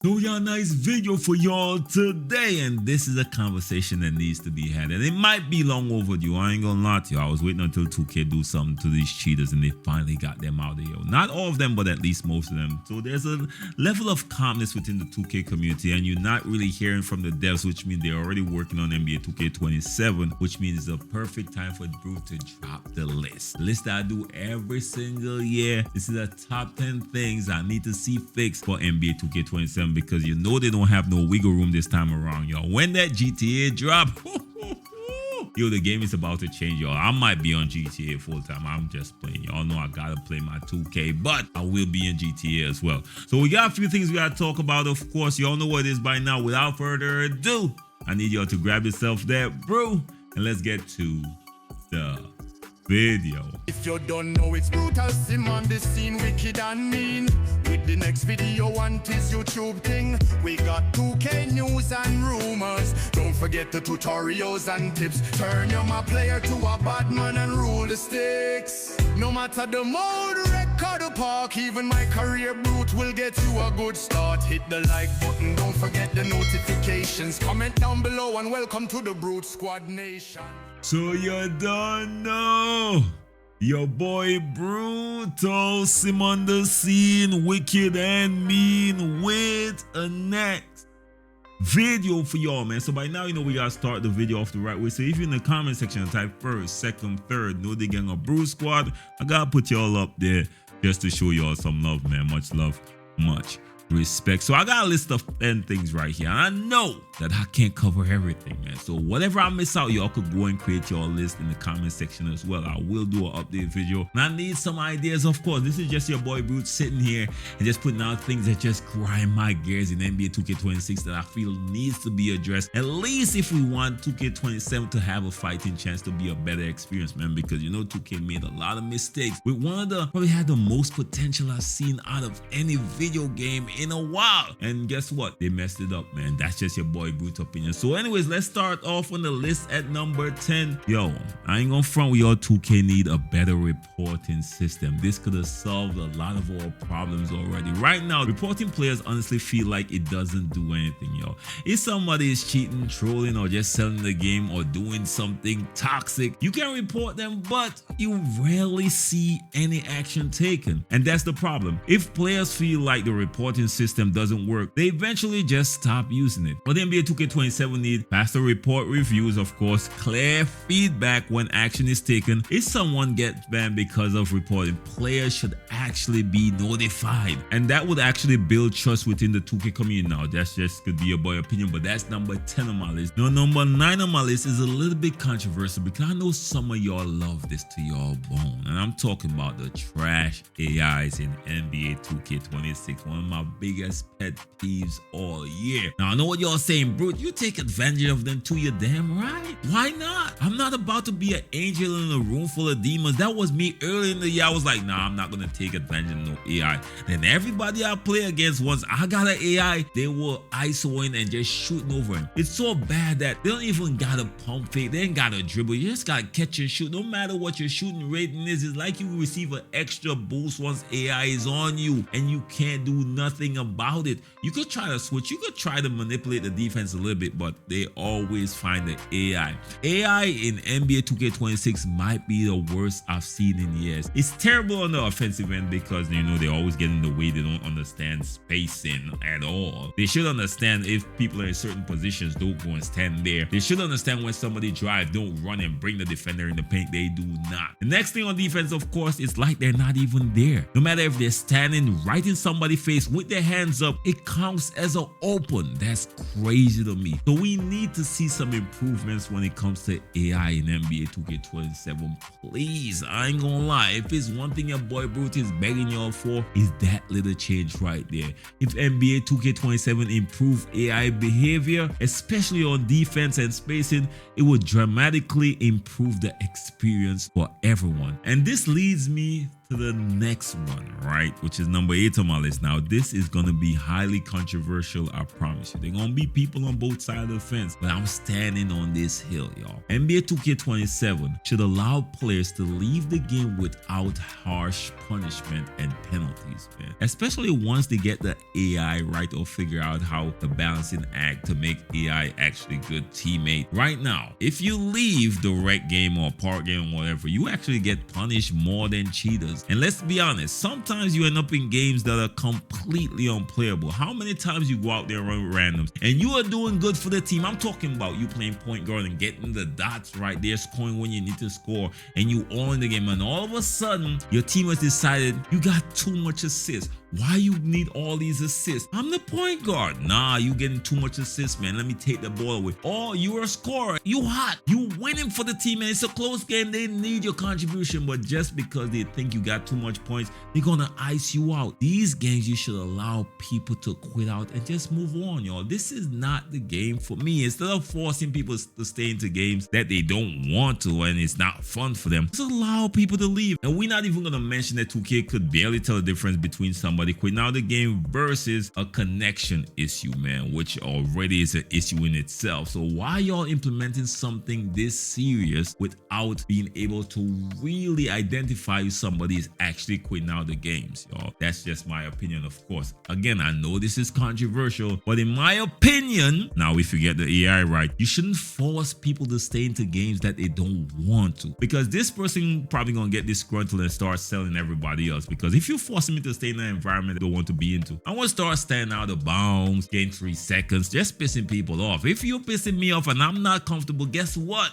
So we got a nice video for y'all today, and this is a conversation that needs to be had, and it might be long overdue. I ain't gonna lie to you. I was waiting until 2K do something to these cheaters, and they finally got them out of here. Not all of them, but at least most of them. So there's a level of calmness within the 2K community, and you're not really hearing from the devs, which means they're already working on NBA 2K27, which means it's a perfect time for Drew to drop the list. The list that I do every single year. This is the top 10 things I need to see fixed for NBA 2K27. Because you know they don't have no wiggle room this time around, y'all. When that GTA drop, yo, the game is about to change, y'all. I might be on GTA full time. I'm just playing. Y'all know I gotta play my 2K, but I will be in GTA as well. So we got a few things we gotta talk about. Of course, y'all know what it is by now. Without further ado, I need y'all to grab yourself that brew and let's get to the video. If you don't know, it's brutal sim on the scene, wicked and mean. With the next video on this YouTube thing, we got 2K news and rumors. Don't forget the tutorials and tips. Turn your my player to a bad man and rule the sticks. No matter the mode, record or park, even my career brute will get you a good start. Hit the like button, don't forget the notifications. Comment down below and welcome to the Brute Squad Nation. So you don't know, your boy Brutal Sim on the scene, wicked and mean, with a next video for y'all, man. So by now you know we gotta start the video off the right way. So if you're in the comment section type first, second, third, know the gang of Brute Squad, I gotta put y'all up there just to show y'all some love, man. Much love, much respect. So I got a list of 10 things right here, and I know that I can't cover everything, man. So whatever I miss out, y'all could go and create your list in the comment section as well. I will do an update video, and I need some ideas, of course. This is just your boy Brute sitting here and just putting out things that just grind my gears in NBA 2K26 that I feel needs to be addressed, at least if we want 2K27 to have a fighting chance to be a better experience, man. Because you know 2K made a lot of mistakes with one of the probably had the most potential I've seen out of any video game in a while, and guess what, they messed it up, man. That's just your boy Brute opinion. So anyways, let's start off on the list at number 10. Yo, I ain't gonna front with y'all. 2K need a better reporting system. This could have solved a lot of our problems already. Right now, reporting players honestly feel like it doesn't do anything, yo. If somebody is cheating, trolling, or just selling the game or doing something toxic, you can report them, but you rarely see any action taken. And that's the problem. If players feel like the reporting system doesn't work, they eventually just stop using it. But NBA 2K27 need faster report reviews, of course, clear feedback when action is taken. If someone gets banned because of reporting, players should actually be notified, and that would actually build trust within the 2K community. Now that's just could be a boy opinion, but that's number 10 on my list. Now number 9 on my list is a little bit controversial because I know some of y'all love this to y'all bone, and I'm talking about the trash AIs in NBA 2K26, one of my biggest pet peeves all year. Now I know what y'all saying, Brute, you take advantage of them too, you damn right. Why not? I'm not about to be an angel in a room full of demons. That was me early in the year. I was like, nah, I'm not gonna take advantage of no AI. Then everybody I play against, once I got an AI, they were ISOing and just shooting over him. It's so bad that they don't even gotta pump fake, they ain't gotta dribble, you just gotta catch and shoot. No matter what your shooting rating is, it's like you receive an extra boost once AI is on you, and you can't do nothing about it. You could try to switch, you could try to manipulate the defense a little bit, but they always find the AI. AI in NBA 2K26 might be the worst I've seen in years. It's terrible on the offensive end because you know they always get in the way. They don't understand spacing at all. They should understand if people are in certain positions, don't go and stand there. They should understand when somebody drives, don't run and bring the defender in the paint. They do not. The next thing on defense, of course, it's like they're not even there. No matter if they're standing right in somebody's face with their hands up, it counts as an open. That's crazy to me. So we need to see some improvements when it comes to AI in NBA 2K27. Please, I ain't gonna lie. If it's one thing your boy Brute is begging y'all for, is that little change right there. If NBA 2K27 improve AI behavior, especially on defense and spacing, it would dramatically improve the experience for everyone. And this leads me to the next one, right? Which is number 8 on my list. Now, this is going to be highly controversial, I promise you. There going to be people on both sides of the fence, but I'm standing on this hill, y'all. NBA 2K27 should allow players to leave the game without harsh punishment and penalties, man. Especially once they get the AI right or figure out how the balancing act to make AI actually good teammate. Right now, if you leave the rec game or park game or whatever, you actually get punished more than cheaters. And let's be honest, sometimes you end up in games that are completely unplayable. How many times you go out there and run randoms and you are doing good for the team? I'm talking about you playing point guard and getting the dots right there, scoring when you need to score, and you own the game, and all of a sudden your team has decided you got too much assists. Why you need all these assists? I'm the point guard. Nah, you getting too much assists, man. Let me take the ball away. Oh, you're a scorer. You hot. You winning for the team, and it's a close game. They need your contribution, but just because they think you got too much points, they're gonna ice you out. These games, you should allow people to quit out and just move on, y'all. This is not the game for me. Instead of forcing people to stay into games that they don't want to and it's not fun for them, just allow people to leave. And we're not even gonna mention that 2K could barely tell the difference between somebody quit now the game versus a connection issue, man, which already is an issue in itself. So why y'all implementing something this serious without being able to really identify if somebody is actually quitting out the games, y'all? That's just my opinion, of course. Again, I know this is controversial, but in my opinion, now if you get the AI right, you shouldn't force people to stay into games that they don't want to, because this person probably gonna get disgruntled and start selling everybody else. Because if you force me to stay in an environment they don't want to be into, I want to start standing out of bounds, getting 3 seconds, just pissing people off. If you're pissing me off and I'm not comfortable, guess what?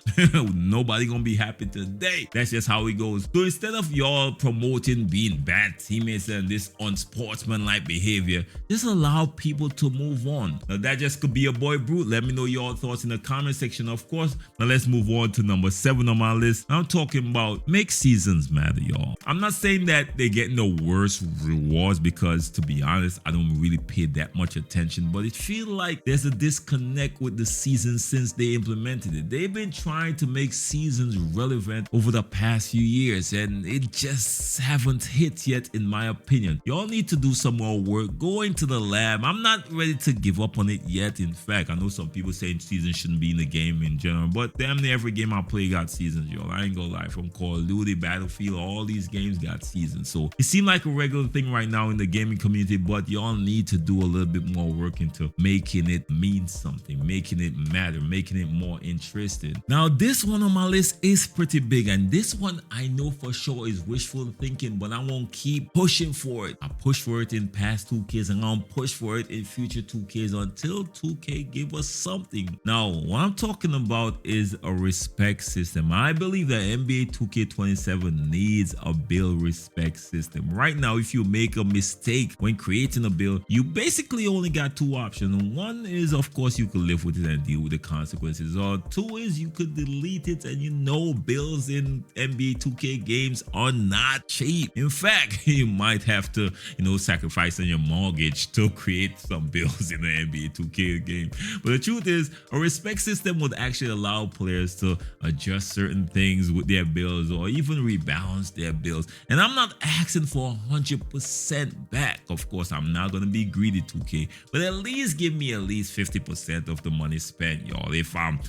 Nobody gonna be happy today. That's just how it goes. So instead of y'all promoting being bad teammates and this unsportsmanlike behavior, just allow people to move on. Now that just could be a boy Brute. Let me know your thoughts in the comment section, of course. Now let's move on to number 7 on my list. I'm talking about make seasons matter, y'all. I'm not saying that they're getting the worst rewards, because to be honest, I don't really pay that much attention, but it feels like there's a disconnect with the season since they implemented it. They've been trying to make seasons relevant over the past few years, and it just haven't hit yet, in my opinion. Y'all need to do some more work, go into the lab. I'm not ready to give up on it yet. In fact, I know some people saying seasons shouldn't be in the game in general, but damn near every game I play got seasons, y'all. I ain't gonna lie. From Call of Duty, Battlefield, all these games got seasons. So it seems like a regular thing right now in the gaming community, but y'all need to do a little bit more work into making it mean something, making it matter, making it more interesting. Now this one on my list is pretty big, and this one I know for sure is wishful thinking, but I won't keep pushing for it. I pushed for it in past 2Ks and I'll push for it in future 2Ks until 2K give us something. Now what I'm talking about is a respect system. I believe that NBA 2K27 needs a build respect system. Right now, if you make a mistake when creating a build, you basically only got 2 options. One is, of course, you could live with it and deal with the consequences, or 2 is you could delete it. And you know, builds in NBA 2K games are not cheap. In fact, you might have to, sacrifice on your mortgage to create some builds in the NBA 2K game. But the truth is, a respect system would actually allow players to adjust certain things with their builds or even rebalance their builds. And I'm not asking for 100% back. Of course, I'm not going to be greedy, 2K, but at least give me at least 50% of the money spent, y'all. If I'm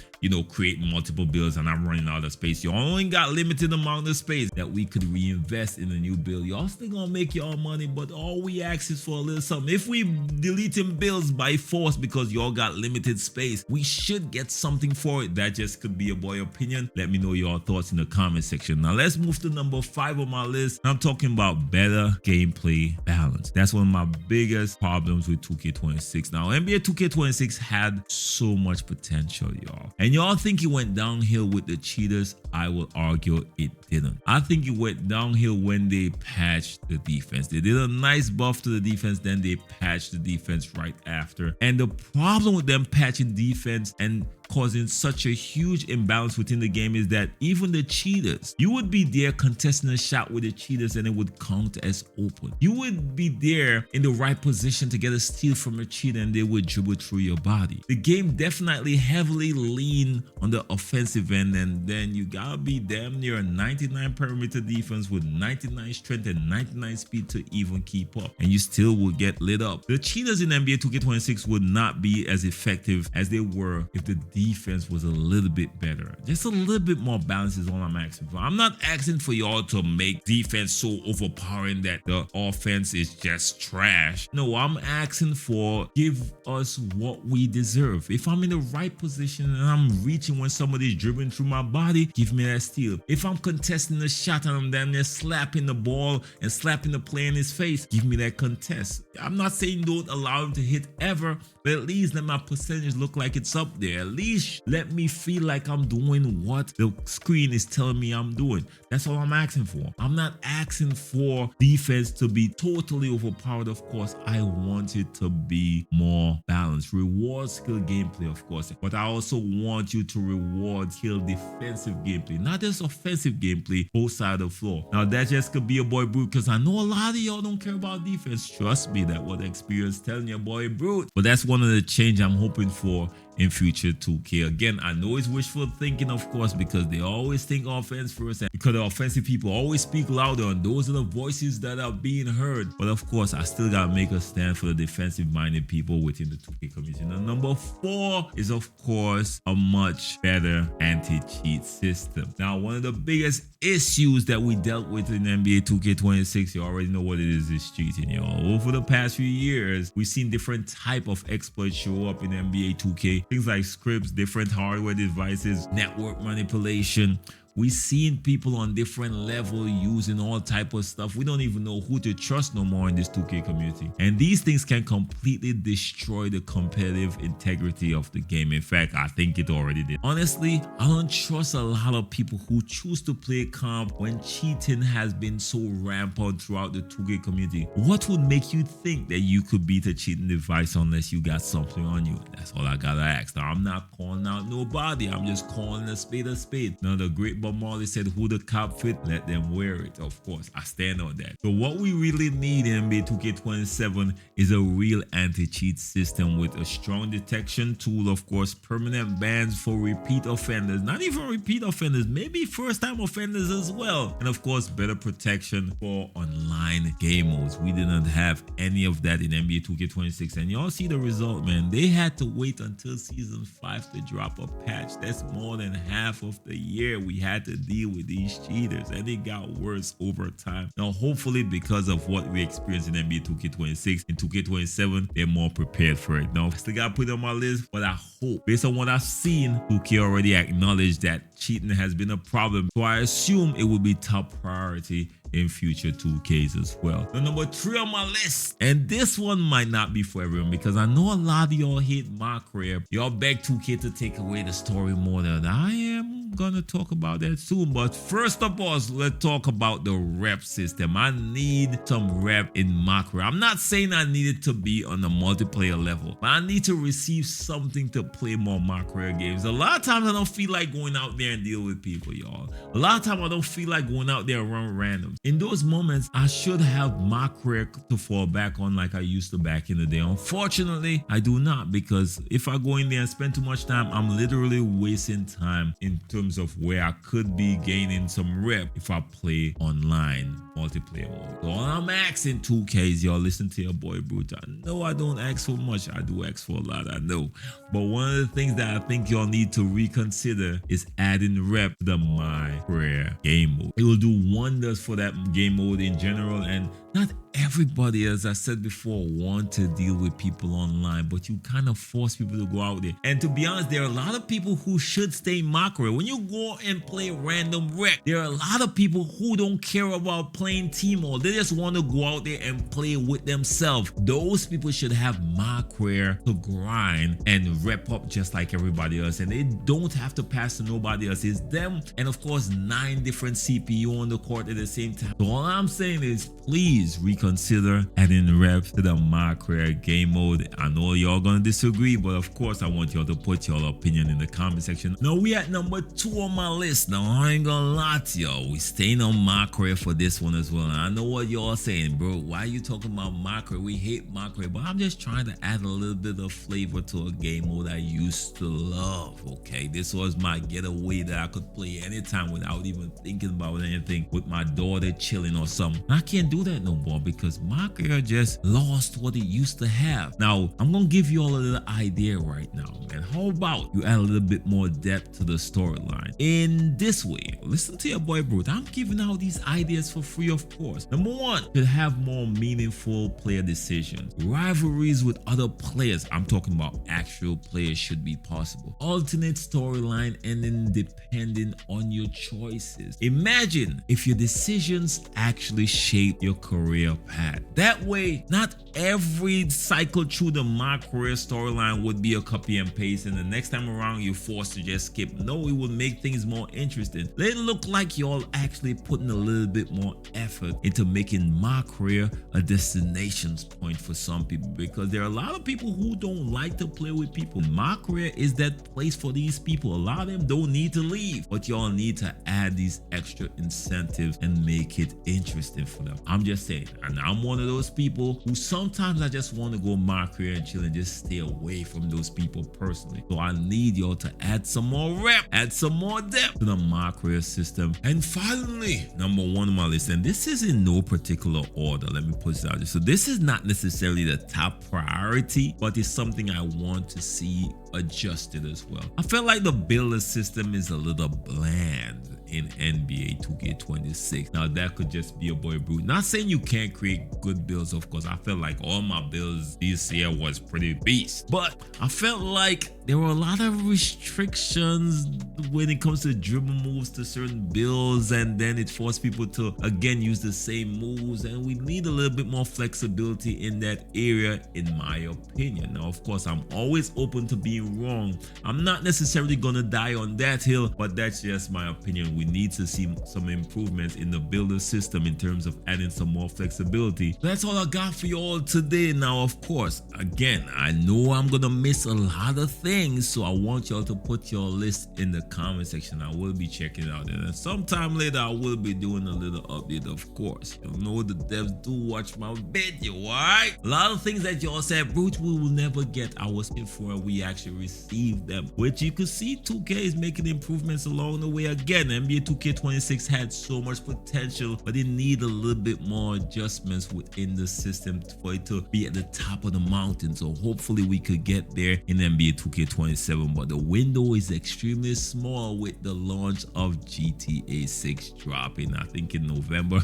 creating multiple builds and I'm running out of space, you only got limited amount of space that we could reinvest in a new build. Y'all still gonna make y'all money, but all we ask is for a little something. If we deleting builds by force because y'all got limited space, we should get something for it. That just could be a boy opinion. Let me know your thoughts in the comment section. Now let's move to number 5 on my list. I'm talking about better gameplay balance. That's one of my biggest problems with 2K26. Now NBA 2K26 had so much potential, y'all. And y'all think it went downhill with the cheaters? I will argue it didn't. I think it went downhill when they patched the defense. They did a nice buff to the defense, then they patched the defense right after. And the problem with them patching defense and causing such a huge imbalance within the game is that even the cheaters, you would be there contesting a shot with the cheaters and it would count as open. You would be there in the right position to get a steal from a cheater and they would dribble through your body. The game definitely heavily lean on the offensive end, and then you gotta be damn near a 99 perimeter defense with 99 strength and 99 speed to even keep up, and you still would get lit up. The cheaters in NBA 2K26 would not be as effective as they were if the defense was a little bit better. Just a little bit more balance is all I'm asking for. I'm not asking for y'all to make defense so overpowering that the offense is just trash. No, I'm asking for give us what we deserve. If I'm in the right position and I'm reaching when somebody's dribbling through my body, give me that steal. If I'm contesting the shot and I'm down there slapping the ball and slapping the player in his face, give me that contest. I'm not saying don't allow him to hit ever, but at least let my percentage look like it's up there. At least let me feel like I'm doing what the screen is telling me I'm doing. That's all I'm asking for. I'm not asking for defense to be totally overpowered. Of course, I want it to be more balanced. Reward skill gameplay, of course, but I also want you to reward skill defensive gameplay, not just offensive gameplay, both sides of the floor. Now that just could be your boy Brute, because I know a lot of y'all don't care about defense. Trust me, that was the experience telling your boy Brute. But that's one of the change I'm hoping for in future 2K. Again, I know it's wishful thinking, of course, because they always think offense first, and because the offensive people always speak louder, and those are the voices that are being heard. But of course, I still gotta make a stand for the defensive-minded people within the 2K community. Now, number 4 is, of course, a much better anti-cheat system. Now, one of the biggest issues that we dealt with in NBA 2K26, you already know what it is cheating, y'all. Over the past few years, we've seen different type of exploits show up in NBA 2K. Things like scripts, different hardware devices, network manipulation. We've seen people on different level using all type of stuff. We don't even know who to trust no more in this 2K community. And these things can completely destroy the competitive integrity of the game. In fact, I think it already did. Honestly, I don't trust a lot of people who choose to play comp when cheating has been so rampant throughout the 2K community. What would make you think that you could beat a cheating device unless you got something on you? That's all I gotta ask. Now, I'm not calling out nobody. I'm just calling a spade a spade. Now, the great Bob Marley said, who the cop fit, let them wear it. Of course, I stand on that. So what we really need in NBA 2K27 is a real anti-cheat system with a strong detection tool, of course, permanent bans for repeat offenders, not even repeat offenders, maybe first-time offenders as well, and of course, better protection for online game modes. We didn't have any of that in NBA 2K26, and y'all see the result, man. They had to wait until season 5 to drop a patch. That's more than half of the year we had to deal with these cheaters, and it got worse over time. Now, hopefully, because of what we experienced in NBA 2K26 and 2K27, they're more prepared for it. Now, I still gotta put it on my list, but I hope, based on what I've seen, 2K already acknowledged that cheating has been a problem, so I assume it will be top priority in future 2Ks as well. Now, number 3 on my list, and this one might not be for everyone, because I know a lot of y'all hate my career. Y'all beg 2K to take away the story more than I am gonna talk about that soon. But first of all, let's talk about the rep system. I need some rep in my career. I'm not saying I need it to be on the multiplayer level, but I need to receive something to play more my career games. A lot of times I don't feel like going out there and deal with people, y'all. A lot of times I don't feel like going out there and run random. In those moments, I should have my career to fall back on like I used to back in the day. Unfortunately, I do not, because if I go in there and spend too much time, I'm literally wasting time in terms of where I could be gaining some rep if I play online multiplayer mode. So all I'm asking 2Ks, y'all, listen to your boy Brute. I know I don't ask for much. I do ask for a lot, I know. But one of the things that I think y'all need to reconsider is adding rep to the My Career game mode. It will do wonders for that game mode in general, and not everybody, as I said before, want to deal with people online, but you kind of force people to go out there. And to be honest, there are a lot of people who should stay in my career. When you go and play random rec, there are a lot of people who don't care about playing team mode. They just want to go out there and play with themselves. Those people should have my career to grind and rep up just like everybody else, and they don't have to pass to nobody else. It's them and of course 9 different CPU on the court at the same time. So all I'm saying is, please please reconsider adding reps to the My Career game mode. I know y'all gonna disagree, but of course I want y'all to put your opinion in the comment section. Now we at number 2 on my list. Now I ain't gonna lie to y'all, we staying on My Career for this one as well. And I know what y'all saying, bro, why you talking about My Career? We hate My Career, but I'm just trying to add a little bit of flavor to a game mode I used to love. Okay, this was my getaway that I could play anytime without even thinking about anything, with my daughter chilling or something. I can't do that no more because My Career just lost what it used to have. Now I'm gonna give you all a little idea right now, man. How about you add a little bit more depth to the storyline in this way? Listen to your boy Brute. I'm giving out these ideas for free, of course. Number 1, to have more meaningful player decisions. Rivalries with other players, I'm talking about actual players, should be possible. Alternate storyline ending depending on your choices. Imagine if your decisions actually shape your career path. That way, not every cycle through the My Career storyline would be a copy and paste, and the next time around you're forced to just skip. No, it would make things more interesting. Let it look like y'all actually putting a little bit more effort into making My Career a destinations point for some people, because there are a lot of people who don't like to play with people. My Career is that place for these people. A lot of them don't need to leave, but y'all need to add these extra incentives and make it interesting for them. I'm just saying, and I'm one of those people who sometimes I just want to go My Career and chill and just stay away from those people personally. So I need y'all to add some more rep, add some more depth to the My Career system. And finally, number 1 on my list, and this is in no particular order, let me put this out there. So this is not necessarily the top priority, but it's something I want to see adjusted as well. I felt like the builder system is a little bland in NBA 2K26. Now that could just be a boy Brute. Not saying you can't create good builds, of course. I felt like all my builds this year was pretty beast, but I felt like there were a lot of restrictions when it comes to dribble moves to certain builds, and then it forced people to again use the same moves, and we need a little bit more flexibility in that area, in my opinion. Now of course I'm always open to being wrong. I'm not necessarily gonna die on that hill, but that's just my opinion. We need to see some improvements in the builder system in terms of adding some more flexibility. So that's all I got for you all today. Now of course, again, I know I'm gonna miss a lot of things, so I want y'all to put your list in the comment section. I will be checking it out, and sometime later I will be doing a little update, of course. You know the devs do watch my video, alright? A lot of things that y'all said, Brute, we will never get. I was in for it, we actually received them, which you could see 2K is making improvements along the way. Again, NBA 2K26 had so much potential, but it needed a little bit more adjustments within the system for it to be at the top of the mountain. So hopefully we could get there in NBA 2K27, but the window is extremely small with the launch of GTA 6 dropping, I think in November.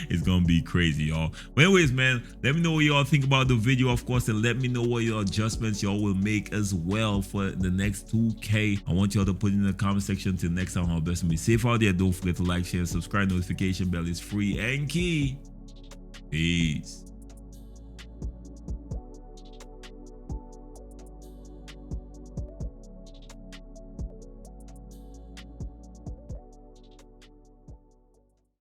It's gonna be crazy, y'all. But anyways, man, let me know what y'all think about the video, of course, and let me know what your adjustments y'all will make as well for the next 2K. I want y'all to put in the comment section. Till next time, how best to be safe out there. Don't forget to like, share, subscribe. Notification bell is free and key. Peace.